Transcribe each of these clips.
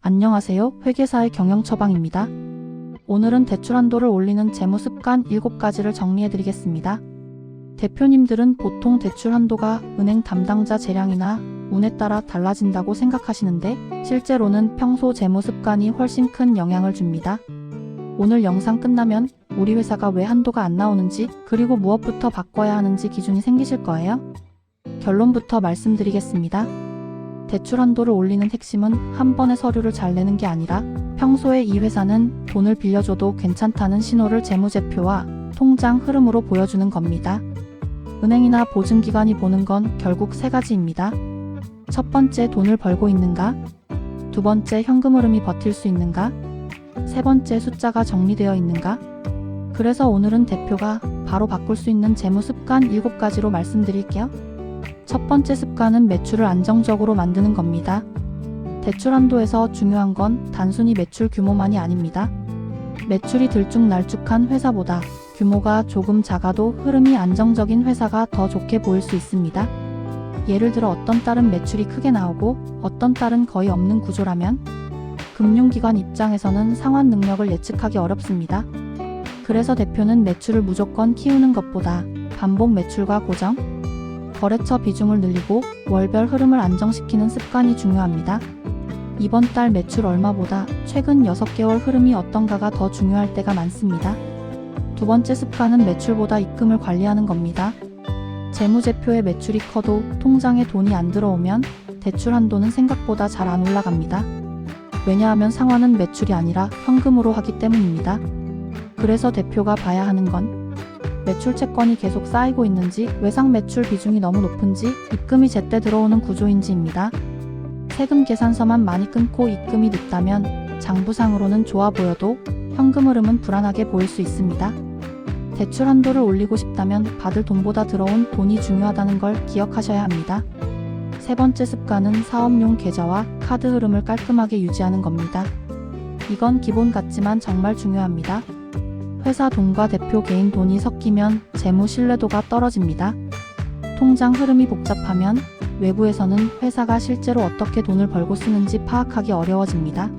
안녕하세요. 회계사의 경영처방입니다. 오늘은 대출 한도를 올리는 재무 습관 7가지를 정리해드리겠습니다. 대표님들은 보통 대출 한도가 은행 담당자 재량이나 운에 따라 달라진다고 생각하시는데 실제로는 평소 재무 습관이 훨씬 큰 영향을 줍니다. 오늘 영상 끝나면 우리 회사가 왜 한도가 안 나오는지 그리고 무엇부터 바꿔야 하는지 기준이 생기실 거예요. 결론부터 말씀드리겠습니다. 대출 한도를 올리는 핵심은 한 번에 서류를 잘 내는 게 아니라 평소에 이 회사는 돈을 빌려줘도 괜찮다는 신호를 재무제표와 통장 흐름으로 보여주는 겁니다. 은행이나 보증기관이 보는 건 결국 3가지입니다. 첫 번째, 돈을 벌고 있는가? 두 번째, 현금 흐름이 버틸 수 있는가? 세 번째, 숫자가 정리되어 있는가? 그래서 오늘은 대표가 바로 바꿀 수 있는 재무 습관 7가지로 말씀드릴게요. 첫 번째 습관은 매출을 안정적으로 만드는 겁니다. 대출 한도에서 중요한 건 단순히 매출 규모만이 아닙니다. 매출이 들쭉날쭉한 회사보다 규모가 조금 작아도 흐름이 안정적인 회사가 더 좋게 보일 수 있습니다. 예를 들어 어떤 달은 매출이 크게 나오고 어떤 달은 거의 없는 구조라면 금융기관 입장에서는 상환 능력을 예측하기 어렵습니다. 그래서 대표는 매출을 무조건 키우는 것보다 반복 매출과 고정, 거래처 비중을 늘리고 월별 흐름을 안정시키는 습관이 중요합니다. 이번 달 매출 얼마보다 최근 6개월 흐름이 어떤가가 더 중요할 때가 많습니다. 두 번째 습관은 매출보다 입금을 관리하는 겁니다. 재무제표에 매출이 커도 통장에 돈이 안 들어오면 대출 한도는 생각보다 잘 안 올라갑니다. 왜냐하면 상환은 매출이 아니라 현금으로 하기 때문입니다. 그래서 대표가 봐야 하는 건 매출 채권이 계속 쌓이고 있는지, 외상 매출 비중이 너무 높은지, 입금이 제때 들어오는 구조인지입니다. 세금 계산서만 많이 끊고 입금이 늦다면 장부상으로는 좋아 보여도 현금 흐름은 불안하게 보일 수 있습니다. 대출 한도를 올리고 싶다면 받을 돈보다 들어온 돈이 중요하다는 걸 기억하셔야 합니다. 세 번째 습관은 사업용 계좌와 카드 흐름을 깔끔하게 유지하는 겁니다. 이건 기본 같지만 정말 중요합니다. 회사 돈과 대표 개인 돈이 섞이면 재무 신뢰도가 떨어집니다. 통장 흐름이 복잡하면 외부에서는 회사가 실제로 어떻게 돈을 벌고 쓰는지 파악하기 어려워집니다.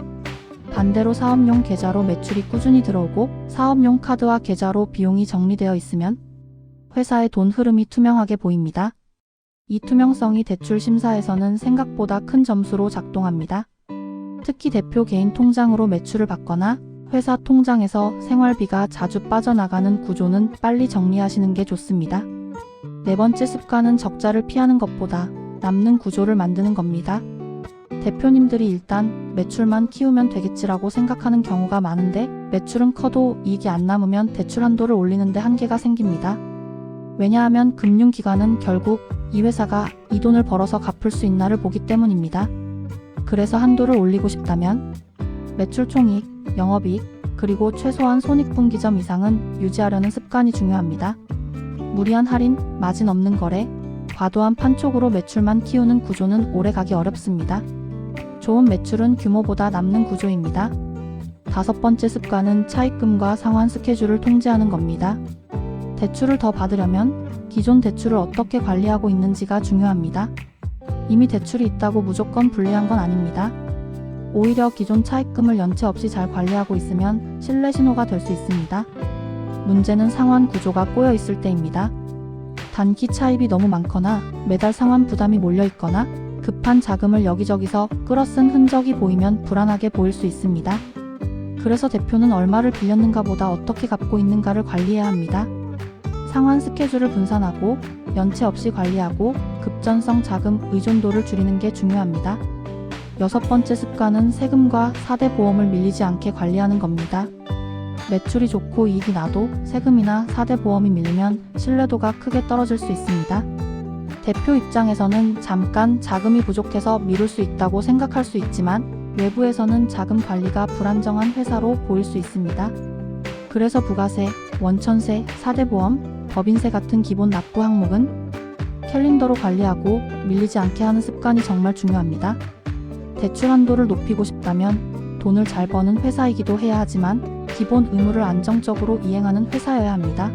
반대로 사업용 계좌로 매출이 꾸준히 들어오고 사업용 카드와 계좌로 비용이 정리되어 있으면 회사의 돈 흐름이 투명하게 보입니다. 이 투명성이 대출 심사에서는 생각보다 큰 점수로 작동합니다. 특히 대표 개인 통장으로 매출을 받거나 회사 통장에서 생활비가 자주 빠져나가는 구조는 빨리 정리하시는 게 좋습니다. 네 번째 습관은 적자를 피하는 것보다 남는 구조를 만드는 겁니다. 대표님들이 일단 매출만 키우면 되겠지라고 생각하는 경우가 많은데 매출은 커도 이익이 안 남으면 대출 한도를 올리는데 한계가 생깁니다. 왜냐하면 금융기관은 결국 이 회사가 이 돈을 벌어서 갚을 수 있나를 보기 때문입니다. 그래서 한도를 올리고 싶다면 매출 총이익, 영업이익, 그리고 최소한 손익분기점 이상은 유지하려는 습관이 중요합니다. 무리한 할인, 마진 없는 거래, 과도한 판촉으로 매출만 키우는 구조는 오래 가기 어렵습니다. 좋은 매출은 규모보다 남는 구조입니다. 다섯 번째 습관은 차입금과 상환 스케줄을 통제하는 겁니다. 대출을 더 받으려면 기존 대출을 어떻게 관리하고 있는지가 중요합니다. 이미 대출이 있다고 무조건 불리한 건 아닙니다. 오히려 기존 차입금을 연체 없이 잘 관리하고 있으면 신뢰 신호가 될 수 있습니다. 문제는 상환 구조가 꼬여 있을 때입니다. 단기 차입이 너무 많거나 매달 상환 부담이 몰려 있거나 급한 자금을 여기저기서 끌어쓴 흔적이 보이면 불안하게 보일 수 있습니다. 그래서 대표는 얼마를 빌렸는가 보다 어떻게 갚고 있는가를 관리해야 합니다. 상환 스케줄을 분산하고 연체 없이 관리하고 급전성 자금 의존도를 줄이는 게 중요합니다. 여섯 번째 습관은 세금과 4대 보험을 밀리지 않게 관리하는 겁니다. 매출이 좋고 이익이 나도 세금이나 4대 보험이 밀리면 신뢰도가 크게 떨어질 수 있습니다. 대표 입장에서는 잠깐 자금이 부족해서 미룰 수 있다고 생각할 수 있지만 외부에서는 자금 관리가 불안정한 회사로 보일 수 있습니다. 그래서 부가세, 원천세, 4대 보험, 법인세 같은 기본 납부 항목은 캘린더로 관리하고 밀리지 않게 하는 습관이 정말 중요합니다. 대출 한도를 높이고 싶다면 돈을 잘 버는 회사이기도 해야 하지만 기본 의무를 안정적으로 이행하는 회사여야 합니다.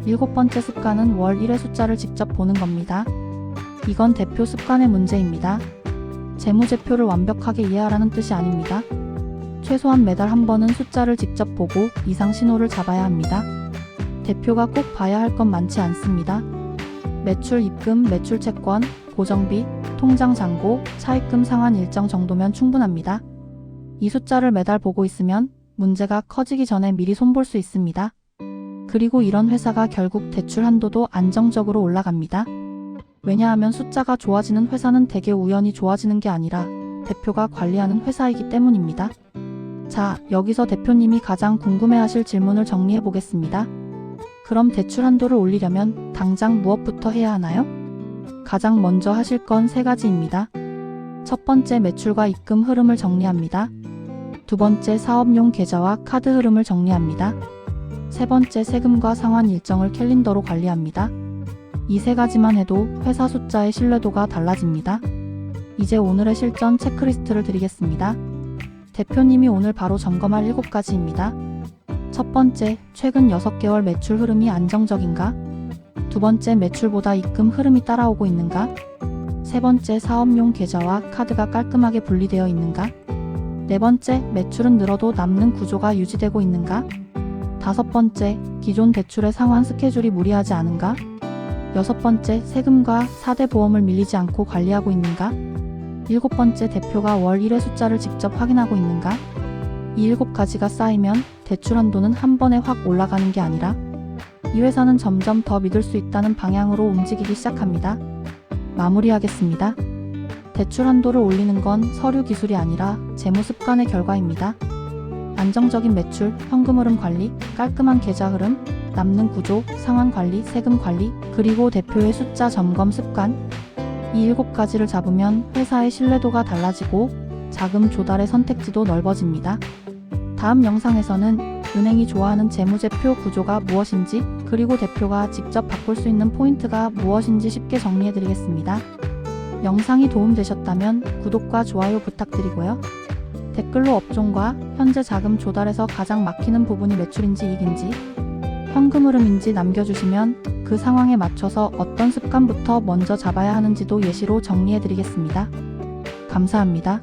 7번째 습관은 월 1회 숫자를 직접 보는 겁니다. 이건 대표 습관의 문제입니다. 재무제표를 완벽하게 이해하라는 뜻이 아닙니다. 최소한 매달 한 번은 숫자를 직접 보고 이상 신호를 잡아야 합니다. 대표가 꼭 봐야 할 건 많지 않습니다. 매출 입금, 매출 채권, 고정비, 통장 잔고, 차입금 상환 일정 정도면 충분합니다. 이 숫자를 매달 보고 있으면 문제가 커지기 전에 미리 손볼 수 있습니다. 그리고 이런 회사가 결국 대출 한도도 안정적으로 올라갑니다. 왜냐하면 숫자가 좋아지는 회사는 대개 우연히 좋아지는 게 아니라 대표가 관리하는 회사이기 때문입니다. 자, 여기서 대표님이 가장 궁금해하실 질문을 정리해 보겠습니다. 그럼 대출 한도를 올리려면 당장 무엇부터 해야 하나요? 가장 먼저 하실 건 3가지입니다. 첫 번째, 매출과 입금 흐름을 정리합니다. 두 번째, 사업용 계좌와 카드 흐름을 정리합니다. 세 번째, 세금과 상환 일정을 캘린더로 관리합니다. 이 3가지만 해도 회사 숫자의 신뢰도가 달라집니다. 이제 오늘의 실전 체크리스트를 드리겠습니다. 대표님이 오늘 바로 점검할 7가지입니다. 첫 번째, 최근 6개월 매출 흐름이 안정적인가? 두 번째, 매출보다 입금 흐름이 따라오고 있는가? 세 번째, 사업용 계좌와 카드가 깔끔하게 분리되어 있는가? 네 번째, 매출은 늘어도 남는 구조가 유지되고 있는가? 다섯 번째, 기존 대출의 상환 스케줄이 무리하지 않은가? 여섯 번째, 세금과 4대 보험을 밀리지 않고 관리하고 있는가? 일곱 번째, 대표가 월 1회 숫자를 직접 확인하고 있는가? 이 7가지가 쌓이면 대출 한도는 한 번에 확 올라가는 게 아니라 이 회사는 점점 더 믿을 수 있다는 방향으로 움직이기 시작합니다. 마무리하겠습니다. 대출 한도를 올리는 건 서류 기술이 아니라 재무 습관의 결과입니다. 안정적인 매출, 현금 흐름 관리, 깔끔한 계좌 흐름, 남는 구조, 상환 관리, 세금 관리, 그리고 대표의 숫자 점검 습관. 이 7가지를 잡으면 회사의 신뢰도가 달라지고 자금 조달의 선택지도 넓어집니다. 다음 영상에서는 은행이 좋아하는 재무제표 구조가 무엇인지, 그리고 대표가 직접 바꿀 수 있는 포인트가 무엇인지 쉽게 정리해드리겠습니다. 영상이 도움되셨다면 구독과 좋아요 부탁드리고요. 댓글로 업종과 현재 자금 조달에서 가장 막히는 부분이 매출인지 이익인지, 현금 흐름인지 남겨주시면 그 상황에 맞춰서 어떤 습관부터 먼저 잡아야 하는지도 예시로 정리해드리겠습니다. 감사합니다.